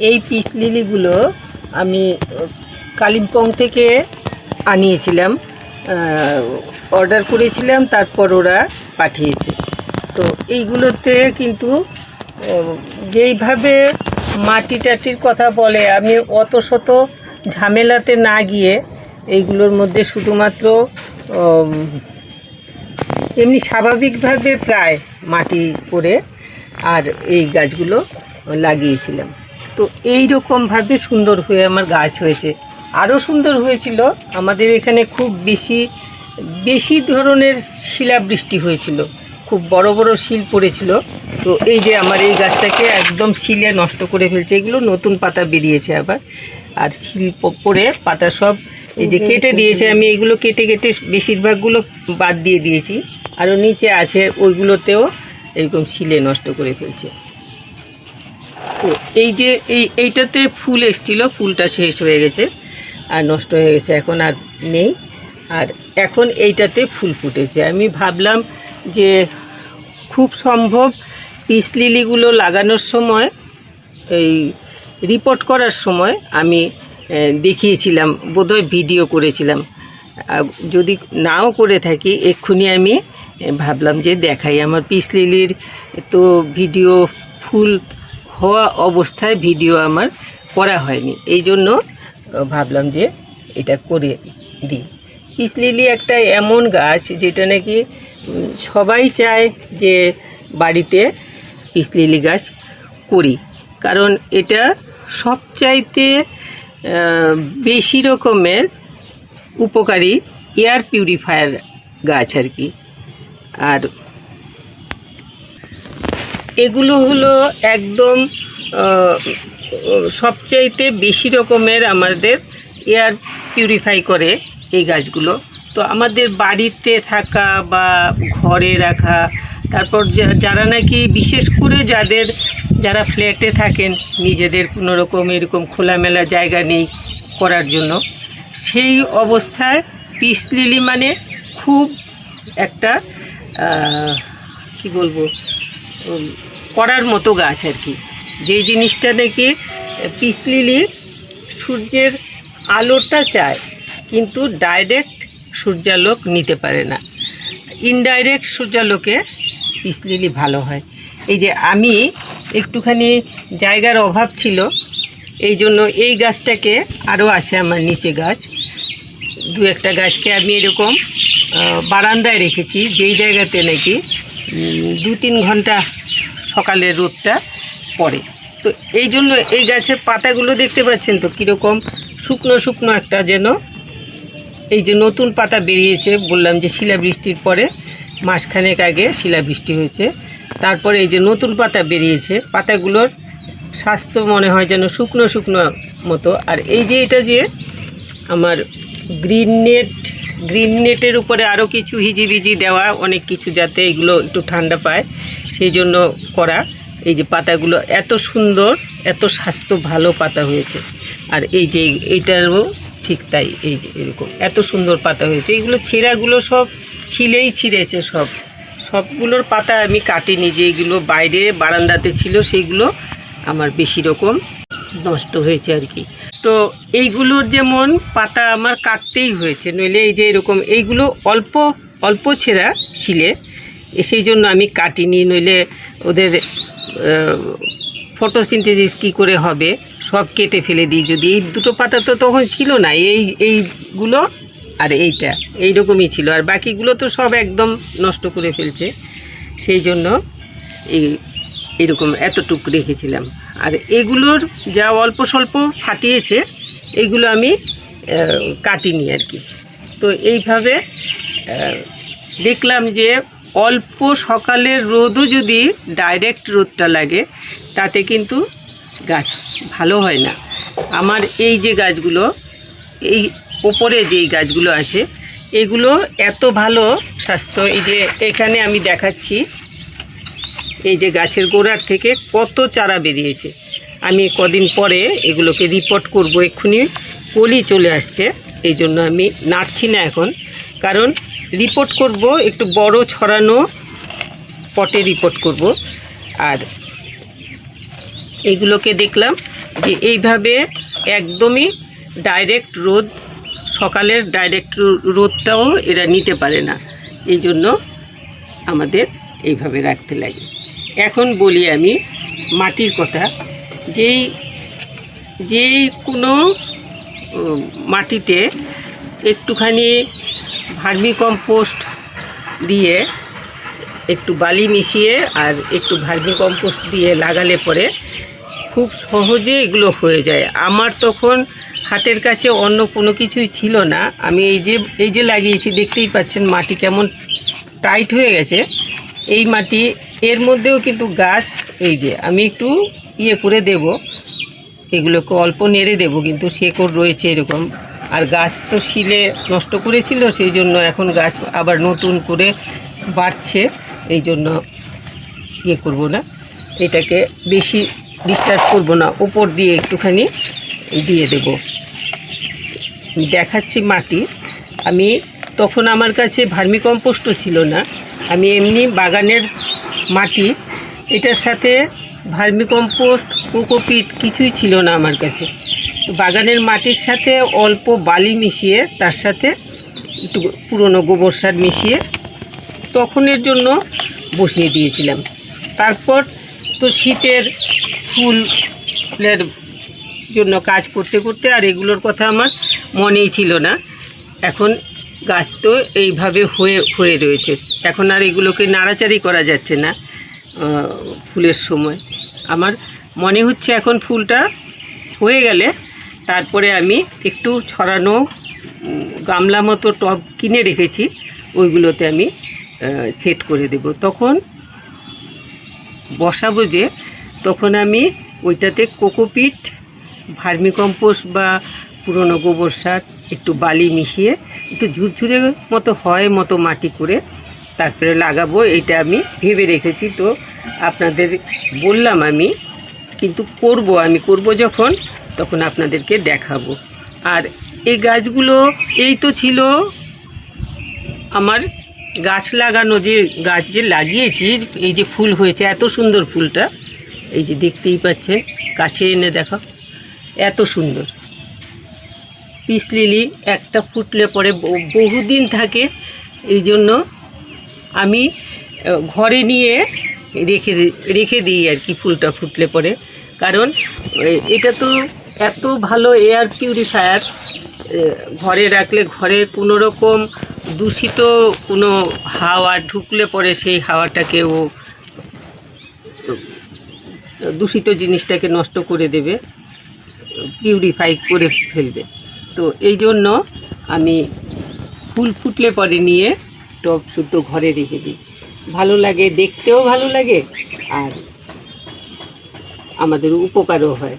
এই পিস লিলিগুলো আমি কালিম্পং থেকে আনিয়েছিলাম, অর্ডার করেছিলাম, তারপর ওরা পাঠিয়েছে। তো এইগুলোতে কিন্তু যেইভাবে মাটি টাটির কথা বলে, আমি অত শত ঝামেলাতে না গিয়ে এইগুলোর মধ্যে শুধুমাত্র এমনি স্বাভাবিকভাবে প্রায় মাটি করে আর এই গাছগুলো লাগিয়েছিলাম। তো এই রকমভাবে সুন্দর হয়ে আমার গাছ হয়েছে। আরও সুন্দর হয়েছিল, আমাদের এখানে খুব বেশি ধরনের শিলাবৃষ্টি হয়েছিল, খুব বড় বড় শিল পড়েছিল। তো এই যে আমার এই গাছটাকে একদম শিলে নষ্ট করে ফেলছে। এগুলো নতুন পাতা বেরিয়েছে আবার, আর শিল পড়ে পাতা সব এই যে কেটে দিয়েছে। আমি এইগুলো কেটে কেটে বেশিরভাগগুলো বাদ দিয়ে দিয়েছি, আরও নিচে আছে ওইগুলোতেও এরকম শিলে নষ্ট করে ফেলছে। তো এই যে এইটাতে ফুল এসেছিল, ফুলটা শেষ হয়ে গেছে আর নষ্ট হয়ে গেছে, এখন আর নেই। আর এখন এইটাতে ফুল ফুটেছে। আমি ভাবলাম যে খুব সম্ভব পিস লিলিগুলো লাগানোর সময়, এই রিপোর্ট করার সময় আমি দেখিয়েছিলাম, বোধহয় ভিডিও করেছিলাম। যদি নাও করে থাকি এক্ষুনি আমি ভাবলাম যে দেখাই। আমার পিস লিলির তো ভিডিও ফুল হওয়া অবস্থায় ভিডিও আমার করা হয়নি, এই জন্য ভাবলাম যে এটা করে দিই। পিস লিলি একটা এমন গাছ যেটা নাকি সবাই চায় যে বাড়িতে পিস লিলি গাছ করি, কারণ এটা সবচাইতে বেশি রকমের উপকারী এয়ার পিউরিফায়ার গাছ আর কি। আর এগুলো হলো একদম সবচাইতে বেশি রকমের আমাদের এয়ার পিউরিফাই করে এই গাছগুলো। তো আমাদের বাড়িতে থাকা বা ঘরে রাখা, তারপর যারা নাকি বিশেষ করে যারা ফ্ল্যাটে থাকেন, নিজেদের কোনো রকম এরকম খোলামেলা জায়গা নেই করার জন্য, সেই অবস্থায় পিস লিলি মানে খুব একটা কি বলবো, করার মতো গাছ আর কি। যেই জিনিসটা নাকি পিস লিলি সূর্যের আলোটা চায়, কিন্তু ডাইরেক্ট সূর্যালোক নিতে পারে না, ইনডাইরেক্ট সূর্যালোকে পিস লিলি ভালো হয়। এই যে আমি একটুখানি জায়গার অভাব ছিল, এই জন্য এই গাছটাকে, আরও আছে আমার নিচে গাছ, দু একটা গাছকে আমি এরকম বারান্দায় রেখেছি, যেই জায়গাতে নাকি 2-3 ঘন্টা সকালের রোদটা পড়ে। তো এই জন্য এই গাছের পাতাগুলো দেখতে পাচ্ছেন তো কীরকম শুকনো শুকনো একটা, যেন এই যে নতুন পাতা বেরিয়েছে। বললাম যে শিলাবৃষ্টির পরে মাসখানেক আগে শিলাবৃষ্টি হয়েছে, তারপরে এই যে নতুন পাতা বেরিয়েছে, পাতাগুলোর স্বাস্থ্য মনে হয় যেন শুকনো শুকনো মতো। আর এই যে এটা যে আমার গ্রিন নেটের উপরে আরও কিছু হিজিবিজি দেওয়া, অনেক কিছু, যাতে এগুলো একটু ঠান্ডা পায়, সেই জন্য করা। এই যে পাতাগুলো এত সুন্দর, এত স্বাস্থ্য ভালো পাতা হয়েছে। আর এই যে এইটারও ঠিক তাই, এই যে এরকম এত সুন্দর পাতা হয়েছে। এইগুলো ছেঁড়াগুলো সব ছিলেই ছিঁড়েছে, সবগুলোর পাতা আমি কাটিনি, যেগুলো বাইরে বারান্দাতে ছিল সেইগুলো আমার বেশি রকম নষ্ট হয়েছে আর কি। তো এইগুলোর যেমন পাতা আমার কাটতেই হয়েছে, নইলে এই যে এরকম এইগুলো অল্প অল্প ছেঁড়া শিলে, সেই জন্য আমি কাটিনি, নইলে ওদের ফটোসিনথেসিস কী করে হবে, সব কেটে ফেলে দিই যদি। এই দুটো পাতা তো তখন ছিল না, এইগুলো আর এইটা এইরকমই ছিল, আর বাকিগুলো তো সব একদম নষ্ট করে ফেলছে, সেই জন্য এরকম এতটুকু রেখেছিলাম। আর এগুলোর যা অল্প স্বল্প ফাটিয়েছে, এইগুলো আমি কাটিনি আর কি। তো এইভাবে দেখলাম যে অল্প সকালের রোদও যদি ডাইরেক্ট রোদটা লাগে, তাতে কিন্তু গাছ ভালো হয় না। আমার এই যে গাছগুলো, এই ওপরে যেই গাছগুলো আছে, এগুলো এত ভালো স্বাস্থ্য। এই যে এখানে আমি দেখাচ্ছি, এই যে গাছের গোড়ার থেকে কত চারা বেরিয়েছে। আমি কদিন পরে এগুলোকে রিপোর্ট করব, এক্ষুনি কলি চলে আসছে, এই জন্য আমি নাড়ছি না এখন, কারণ রিপোর্ট করব একটু বড় ছড়ানো পটে রিপোর্ট করব। আর এইগুলোকে দেখলাম যে এইভাবে একদমই ডাইরেক্ট রোদ, সকালের ডাইরেক্ট রোদটাও এরা নিতে পারে না, এই জন্য আমাদের এইভাবে রাখতে লাগে। এখন বলি আমি মাটির কথা। যেই কোনো মাটিতে একটুখানি ভার্মি কম্পোস্ট দিয়ে, একটু বালি মিশিয়ে আর একটু ভার্মি কম্পোস্ট দিয়ে লাগালে পরে খুব সহজে এগুলো হয়ে যায়। আমার তখন হাতের কাছে অন্য কোনো কিছুই ছিল না, আমি এই যে লাগিয়েছি, দেখতেই পাচ্ছেন মাটি কেমন টাইট হয়ে গেছে। এই মাটি, এর মধ্যেও কিন্তু গাছ, এই যে আমি একটু করে দেব, এগুলোকে অল্প নেড়ে দেব, কিন্তু শেকড় রয়েছে এরকম। আর গাছ তো শিলে নষ্ট করেছিল, সেই জন্য এখন গাছ আবার নতুন করে বাড়ছে, এই জন্য করব না, এটাকে বেশি ডিস্টার্ব করব না, উপর দিয়ে একটুখানি দিয়ে দেব। দেখাচ্ছি মাটি। আমি তখন আমার কাছে ভার্মি কম্পোস্টও ছিল না, আমি এমনি বাগানের মাটি, এটার সাথে ভার্মি কম্পোস্ট, কোকোপিট কিছুই ছিল না আমার কাছে। তো বাগানের মাটির সাথে অল্প বালি মিশিয়ে, তার সাথে একটু পুরনো গোবর সার মিশিয়ে তখনের জন্য বসিয়ে দিয়েছিলাম। তারপর তো শীতের ফুলের জন্য কাজ করতে করতে আর এগুলোর কথা আমার মনেই ছিল না। এখন গাছ তো এইভাবে হয়ে রয়েছে, এখন আর এগুলোকে নাড়াচাড়ি করা যাচ্ছে না। ফুলের সময় আমার মনে হচ্ছে এখন ফুলটা হয়ে গেলে তারপরে আমি একটু ছড়ানো গামলা মতো টব কিনে রেখেছি, ওইগুলোতে আমি সেট করে দেব। তখন বসাবো যে, তখন আমি ওইটাতে কোকোপিট, ভার্মি কম্পোস্ট বা পুরনো গোবর সার, একটু বালি মিশিয়ে একটু ঝুরঝুরে মতো মাটি করে তারপরে লাগাবো, এটা আমি ভেবে রেখেছি। তো আপনাদের বললাম আমি, কিন্তু আমি করব যখন, তখন আপনাদেরকে দেখাবো। আর এই গাছগুলো, এই তো ছিল আমার গাছ লাগানো, গাছ যে লাগিয়েছি, এই যে ফুল হয়েছে, এত সুন্দর ফুলটা, এই যে দেখতেই পাচ্ছেন, কাছে এনে দেখো, এত সুন্দর পিস লিলি। একটা ফুটলে পরে বহুদিন থাকে, এই জন্য আমি ঘরে নিয়ে রেখে দিই আর কি, ফুলটা ফুটলে পরে। কারণ এটা তো এত ভালো এয়ার পিউরিফায়ার, ঘরে রাখলে ঘরে কোনো রকম দূষিত কোনো হাওয়া ঢুকলে পরে সেই হাওয়াটাকে দূষিত জিনিসটাকে নষ্ট করে দেবে, পিউরিফাই করে ফেলবে। তো এই জন্য আমি ফুল ফুটলে পরে নিয়ে টব শুদ্ধ ঘরে রেখে দিই, ভালো লাগে, দেখতেও ভালো লাগে, আর আমাদের উপকারও হয়।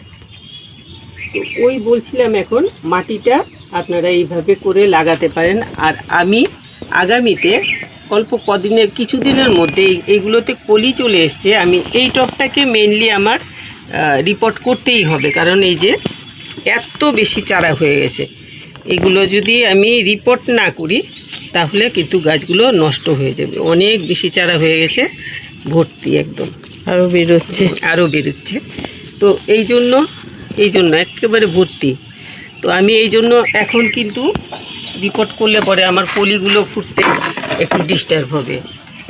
তো ওই বলছিলাম, এখন মাটিটা আপনারা এইভাবে করে লাগাতে পারেন। আর আমি আগামীতে অল্প কিছুদিনের মধ্যে এইগুলোতে কলি চলে এসছে, আমি এই টবটাকে মেইনলি আমার রিপোর্ট করতেই হবে, কারণ এই যে এত বেশি চারা হয়ে গেছে, এগুলো যদি আমি রিপোর্ট না করি তাহলে কিন্তু গাছগুলো নষ্ট হয়ে যাবে। অনেক বেশি চারা হয়ে গেছে, ভর্তি একদম, আরও বেরোচ্ছে। তো এই জন্য একেবারে ভর্তি। তো আমি এই জন্য এখন কিন্তু রিপোর্ট করলে পরে আমার কলিগুলো ফুটতে একটু ডিস্টার্ব হবে।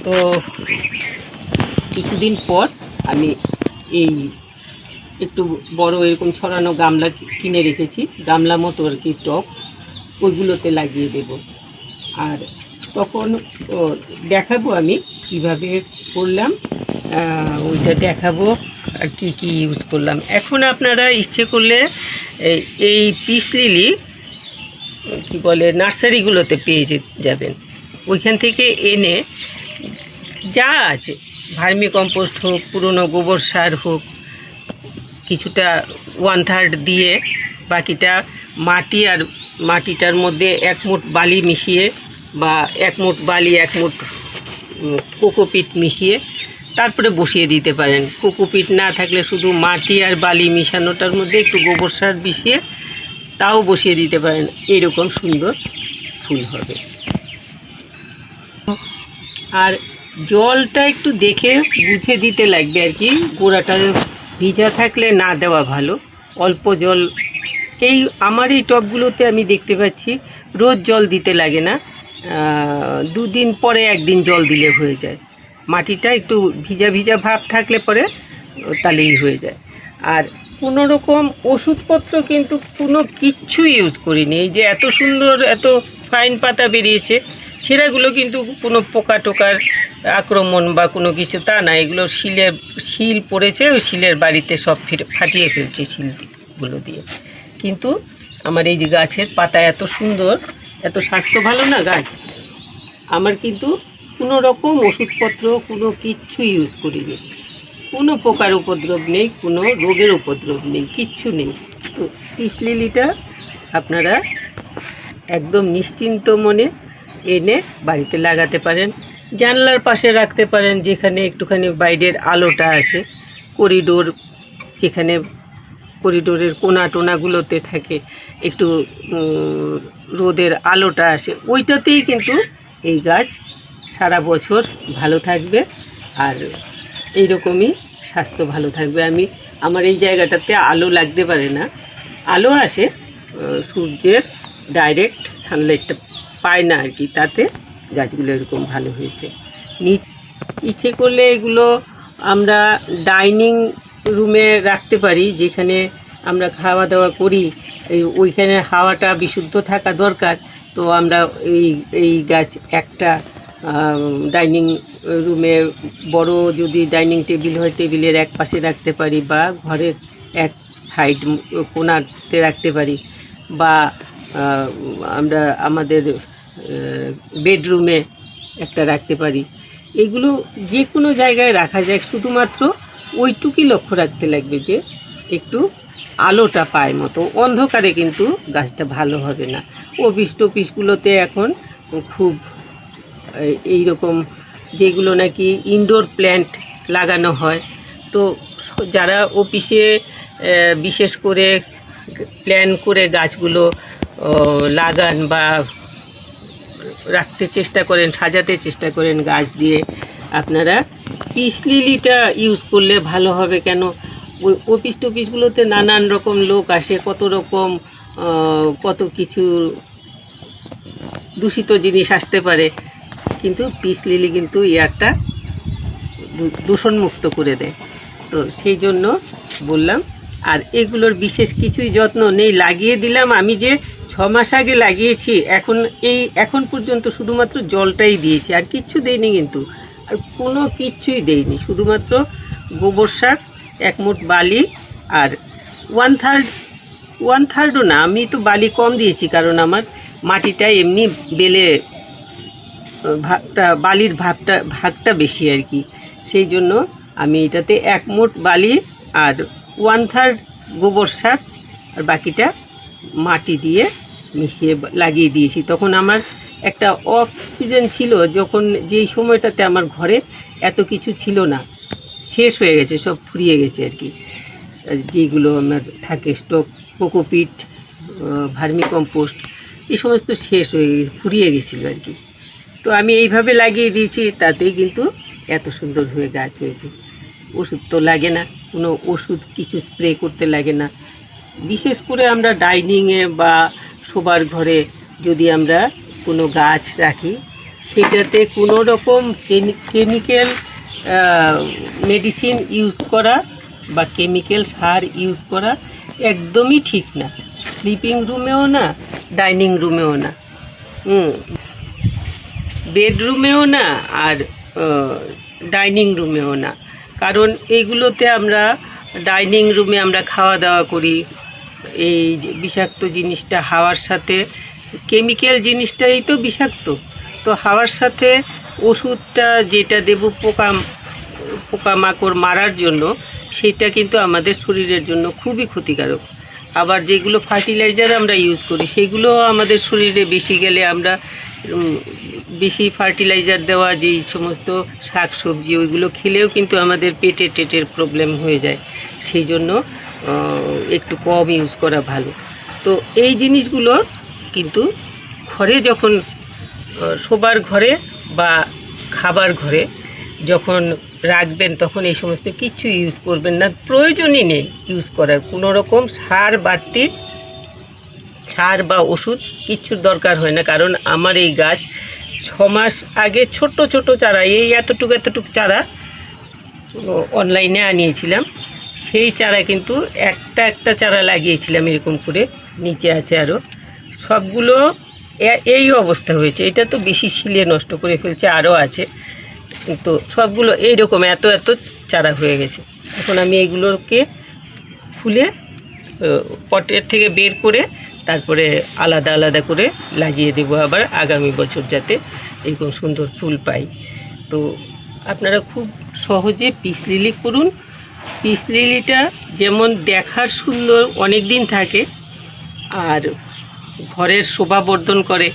তো কিছুদিন পর আমি এই একটু বড় এরকম ছড়ানো গামলা কিনে রেখেছি, গামলা মতো আর কি টব, ওইগুলোতে লাগিয়ে দেব। আর তখন দেখাবো আমি কিভাবে করলাম, ওইটা দেখাবো আর কি ইউজ করলাম। এখন আপনারা ইচ্ছে করলে এই পিস লিলি কী বলে নার্সারিগুলোতে পেয়ে যাবেন, ওইখান থেকে এনে যা আছে, ভার্মি কম্পোস্ট হোক, পুরনো গোবর সার হোক, কিছুটা 1/3 দিয়ে, বাকিটা মাটি, আর মাটিটার মধ্যে 1 মুঠ বালি মিশিয়ে, বা 1 মুঠ বালি 1 মুঠ কোকোপিট মিশিয়ে তারপরে বসিয়ে দিতে পারেন। কোকোপিট না থাকলে শুধু মাটি আর বালি মিশানোটার মধ্যে একটু গোবর সার মিশিয়ে তাও বসিয়ে দিতে পারেন, এইরকম সুন্দর ফুল হবে। আর জলটা একটু দেখে বুঝে দিতে লাগবে আর কি, গোড়াটা ভিজা থাকলে না দেওয়া ভালো, অল্প জল। এই আমার এই টবগুলোতে আমি দেখতে পাচ্ছি রোজ জল দিতে লাগে না, 2 দিন পরে 1 দিন জল দিলে হয়ে যায়। মাটিটা একটু ভিজা ভিজা ভাব থাকলে পরে তাহলেই হয়ে যায়। আর কোনো রকম ওষুধপত্র কিন্তু কোনো কিচ্ছু ইউজ করিনি। এই যে এত সুন্দর এত ফাইন পাতা বেরিয়েছে, ছেঁড়াগুলো কিন্তু কোনো পোকা টোকার আক্রমণ বা কোনো কিছু তা না। এগুলো শিল পড়েছে, ওই শিলের বাড়িতে সব ফাটিয়ে ফেলছে শিলগুলো দিয়ে। কিন্তু আমার এই যে গাছের পাতা এত সুন্দর, এত স্বাস্থ্য ভালো না গাছ। আমার কিন্তু কোনো রকম ওষুধপত্র কোনো কিচ্ছু ইউজ করিনি, কোনো পোকার উপদ্রব নেই, কোনো রোগের উপদ্রব নেই, কিচ্ছু নেই। তো পিস লিলিটা আপনারা একদম নিশ্চিন্ত মনে এনে বাড়িতে লাগাতে পারেন, জানলার পাশে রাখতে পারেন, যেখানে একটুখানি বাইরের আলোটা আসে। করিডোর, যেখানে করিডোরের কোনা টোনাগুলোতে থাকে একটু রোদের আলোটা আসে, ওইটাতেই কিন্তু এই গাছ সারা বছর ভালো থাকবে আর এইরকমই স্বাস্থ্য ভালো থাকবে। আমার এই জায়গাটাতে আলো লাগতে পারে না, আলো আসে সূর্যের ডাইরেক্ট সানলাইটটা পায় না আর কি, তাতে গাছগুলো এরকম ভালো হয়েছে। ইচ্ছে করলে এগুলো আমরা ডাইনিং রুমে রাখতে পারি, যেখানে আমরা খাওয়া দাওয়া করি, ওইখানে হাওয়াটা বিশুদ্ধ থাকা দরকার। তো আমরা এই গাছ একটা ডাইনিং রুমে বড় যদি ডাইনিং টেবিল হয়, টেবিলের এক পাশে রাখতে পারি, বা ঘরের এক সাইড কোণাতে রাখতে পারি, বা আমরা আমাদের বেডরুমে একটা রাখতে পারি। এগুলো যে কোনো জায়গায় রাখা যায়, শুধুমাত্র ওইটুকুই লক্ষ্য রাখতে লাগবে যে একটু আলোটা পায় মতো। অন্ধকারে কিন্তু গাছটা ভালো হবে না। অফিস টফিসগুলোতে এখন খুব এই রকম যেগুলো নাকি ইনডোর প্ল্যান্ট লাগানো হয়, তো যারা অফিসে বিশেষ করে প্ল্যান করে গাছগুলো লাগান বা রাখতে চেষ্টা করেন, সাজাতে চেষ্টা করেন গাছ দিয়ে, আপনারা পিস লিলিটা ইউজ করলে ভালো হবে। কেন ওই অফিস টফিসগুলোতে নানান রকম লোক আসে, কত কিছু দূষিত জিনিস আসতে পারে, কিন্তু পিস লিলি কিন্তু এয়ারটা দূষণমুক্ত করে দেয়। তো সেই জন্য বললাম। আর এগুলোর বিশেষ কিছুই যত্ন নেই, লাগিয়ে দিলাম। আমি যে 6 মাস আগে লাগিয়েছি, এখন পর্যন্ত শুধুমাত্র জলটাই দিয়েছি, আর কিচ্ছু দেইনি, কিন্তু আর কোনো কিচ্ছুই দেইনি। শুধুমাত্র গোবর সার, 1 মুঠ বালি, আর 1/3ও না, আমি তো বালি কম দিয়েছি, কারণ আমার মাটিটা এমনি বেলে বালির ভাগটা বেশি আর কি। সেই জন্য আমি এটাতে 1 মুঠ বালি আর 1/3 গোবর সার আর বাকিটা মাটি দিয়ে মিশিয়ে লাগিয়ে দিয়েছি। তখন আমার একটা অফ সিজন ছিল, যখন যেই সময়টাতে আমার ঘরে এত কিছু ছিল না, শেষ হয়ে গেছে, সব ফুরিয়ে গেছে আর কি। যেগুলো আমার থাকে স্টক, কোকোপিট, ভার্মি কম্পোস্ট, এই সমস্ত শেষ হয়ে গেছে, ফুরিয়ে গেছিলো আর কি। তো আমি এইভাবে লাগিয়ে দিয়েছি, তাতেই কিন্তু এত সুন্দর হয়ে গাছ হয়েছে। ওষুধ তো লাগে না, কোনো ওষুধ কিছু স্প্রে করতে লাগে না। বিশেষ করে আমরা ডাইনিংয়ে বা শোবার ঘরে যদি আমরা কোনো গাছ রাখি, সেটাতে কোনো রকম কেমিক্যাল মেডিসিন ইউজ করা বা কেমিক্যাল সার ইউজ করা একদমই ঠিক না। স্লিপিং রুমেও না, ডাইনিং রুমেও না, বেডরুমেও না, আর ডাইনিং রুমেও না। কারণ এইগুলোতে আমরা ডাইনিং রুমে আমরা খাওয়া দাওয়া করি, এই যে বিষাক্ত জিনিসটা হাওয়ার সাথে, কেমিক্যাল জিনিসটাই তো বিষাক্ত। তো হাওয়ার সাথে ওষুধটা যেটা দেব পোকামাকড় মারার জন্য, সেটা কিন্তু আমাদের শরীরের জন্য খুবই ক্ষতিকারক। আবার যেগুলো ফার্টিলাইজার আমরা ইউজ করি, সেগুলো আমাদের শরীরে বেশি গেলে, আমরা বেশি ফার্টিলাইজার দেওয়া যেই সমস্ত শাক সবজি, ওইগুলো খেলেও কিন্তু আমাদের টেটের প্রবলেম হয়ে যায়। সেই জন্য একটু কম ইউজ করা ভালো। তো এই জিনিসগুলো কিন্তু ঘরে যখন শোবার ঘরে বা খাবার ঘরে যখন রাখবেন তখন এই সমস্ত কিছু ইউজ করবেন না, প্রয়োজনই নেই ইউজ করার। কোনো রকম সার বা ওষুধ কিচ্ছুর দরকার হয় না। কারণ আমার এই গাছ 6 মাস আগে ছোট ছোট চারা, এই এতটুকু চারা অনলাইনে আনিয়েছিলাম। সেই চারা কিন্তু একটা চারা লাগিয়েছিলাম এরকম করে, নিচে আছে আরও, সবগুলো এই অবস্থা হয়েছে। এটা তো বেশি শিলে নষ্ট করে ফেলছে, আরও আছে, তো সবগুলো এইরকম এত চারা হয়ে গেছে। এখন আমি এইগুলোকে খুলে পটের থেকে বের করে তারপরে আলাদা করে লাগিয়ে দেব আবার আগামী বছর, যাতে এরকম সুন্দর ফুল পাই। তো আপনারা খুব সহজে পিস লিলি করুন। পিস লিলিটা যেমন দেখার সুন্দর, অনেক দিন থাকে, আর ঘরের শোভাবর্ধন করে,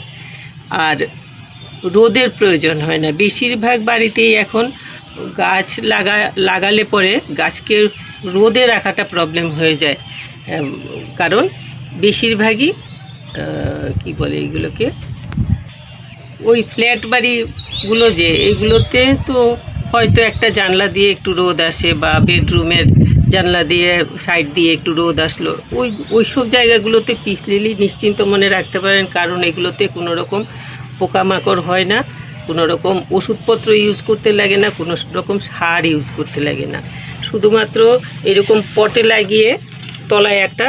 আর রোদের প্রয়োজন হয় না। বেশিরভাগ বাড়িতেই এখন গাছ লাগালে পরে গাছকে রোদে রাখাটা প্রবলেম হয়ে যায়। কারণ বেশিরভাগই কি বলে এইগুলোকে, ওই ফ্ল্যাট বাড়িগুলো যে, এইগুলোতে তো হয়তো একটা জানলা দিয়ে একটু রোদ আসে, বা বেডরুমের জানলা দিয়ে সাইড দিয়ে একটু রোদ আসলো, ওই সব জায়গাগুলোতে পিস লিলি নিশ্চিন্ত মনে রাখতে পারেন। কারণ এগুলোতে কোনো রকম পোকামাকড় হয় না, কোনো রকম ওষুধপত্র ইউজ করতে লাগে না, কোনো রকম সার ইউজ করতে লাগে না। শুধুমাত্র এরকম পটে লাগিয়ে তলায় একটা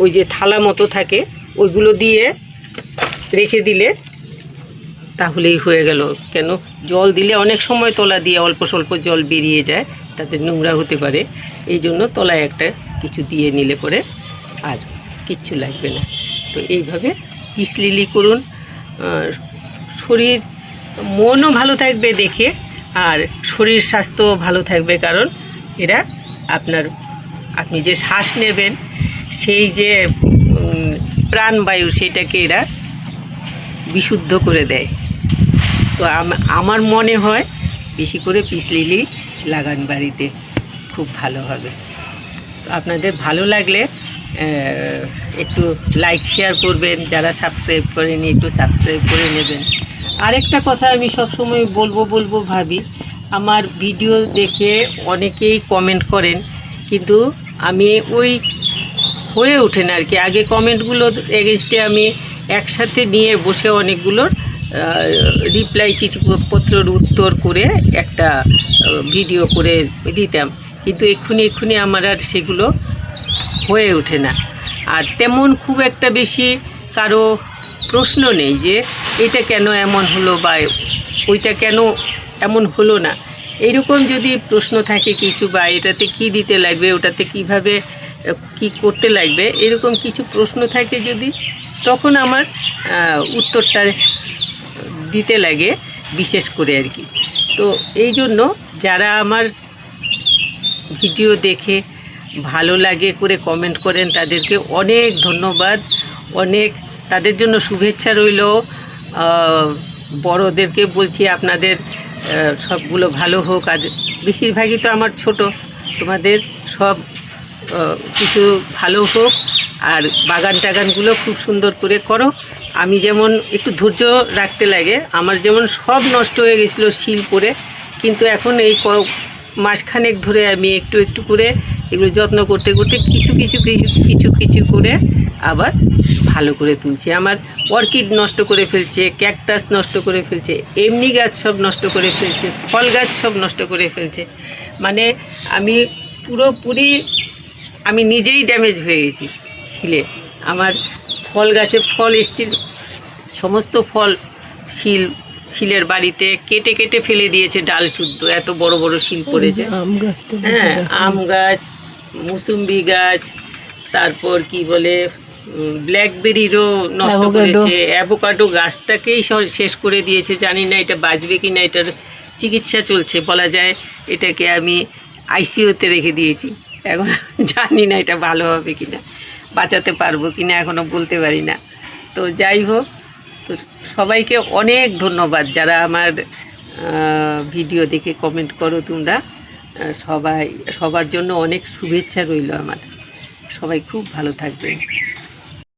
ওই যে থালা মতো থাকে, ওইগুলো দিয়ে রেখে দিলে তাহলেই হয়ে গেল। কেন, জল দিলে অনেক সময় তলা দিয়ে অল্প স্বল্প জল বেরিয়ে যায়, তাতে নোংরা হতে পারে। এই জন্য তলায় একটা কিছু দিয়ে নিলে পরে আর কিচ্ছু লাগবে না। তো এইভাবে পিস লিলি করুন, শরীর মনও ভালো থাকবে দেখে, আর শরীর স্বাস্থ্য ভালো থাকবে। কারণ এরা আপনি যে শ্বাস নেবেন, সেই যে প্রাণবায়ু, সেটাকে এরা বিশুদ্ধ করে দেয়। তো আমার মনে হয় বেশি করে পিস লিলি লাগান বাড়িতে, খুব ভালো হবে। তো আপনাদের ভালো লাগলে একটু লাইক শেয়ার করবেন, যারা সাবস্ক্রাইব করেনি একটু সাবস্ক্রাইব করে নেবেন। আরেকটা কথা আমি সবসময় বলবো ভাবি, আমার ভিডিও দেখে অনেকেই কমেন্ট করেন, কিন্তু আমি ওই হয়ে ওঠে না আর কি। আগে কমেন্টগুলো এগেনস্টে আমি একসাথে নিয়ে বসে অনেকগুলোর রিপ্লাই, চিঠিপত্রের উত্তর করে একটা ভিডিও করে দিতাম, কিন্তু এক্ষুনি আমার আর সেগুলো হয়ে ওঠে না। আর তেমন খুব একটা বেশি কারো প্রশ্ন নেই যে এটা কেন এমন হলো, বা ওইটা কেন এমন হলো না। এইরকম যদি প্রশ্ন থাকে কিছু, বা এটাতে কি দিতে লাগবে, ওটাতে কিভাবে কি করতে লাগবে, এরকম কিছু প্রশ্ন থাকে যদি, তখন আমার উত্তরটা দিতে লাগে বিশেষ করে আর কি। তো এই জন্য যারা আমার ভিডিও দেখে ভালো লাগে করে কমেন্ট করেন, তাদেরকে অনেক ধন্যবাদ, তাদের জন্য শুভেচ্ছা রইল। বড়োদেরকে বলছি আপনাদের সবগুলো ভালো হোক। আর বেশিরভাগই তো আমার ছোট, তোমাদের সব কিছু ভালো হোক, আর বাগান টাগানগুলো খুব সুন্দর করে করো। আমি যেমন একটু ধৈর্য রাখতে লাগে, আমার যেমন সব নষ্ট হয়ে গেছিলো শিল পরে, কিন্তু এখন এই মাসখানেক ধরে আমি একটু করে এগুলো যত্ন করতে কিছু করে আবার ভালো করে তুলছি। আমার অর্কিড নষ্ট করে ফেলছে, ক্যাকটাস নষ্ট করে ফেলছে, এমনি গাছ সব নষ্ট করে ফেলছে, ফল গাছ সব নষ্ট করে ফেলছে। মানে আমি পুরোপুরি নিজেই ড্যামেজ হয়ে গেছি শিলে। আমার ফল গাছে ফল এসছিল, সমস্ত ফল শিলের বাড়িতে কেটে ফেলে দিয়েছে, ডাল শুদ্ধ, এত বড় শিল পড়েছে। হ্যাঁ, আম গাছ, মুসুম্বি গাছ, তারপর কি বলে ব্ল্যাকবেরিরও নষ্ট করেছে, অ্যাভোকাডো গাছটাকেই শেষ করে দিয়েছে। জানি না এটা বাঁচবে কি না, এটার চিকিৎসা চলছে বলা যায়। এটাকে আমি আইসিইউতে রেখে দিয়েছি, এখন জানি না এটা ভালো হবে কি না, বাঁচাতে পারবো কি না এখনও বলতে পারি না। তো যাই হোক, তো সবাইকে অনেক ধন্যবাদ যারা আমার ভিডিও দেখে কমেন্ট করো। তোমরা সবার জন্য অনেক শুভেচ্ছা রইল আমার। সবাই খুব ভালো থাকবেন।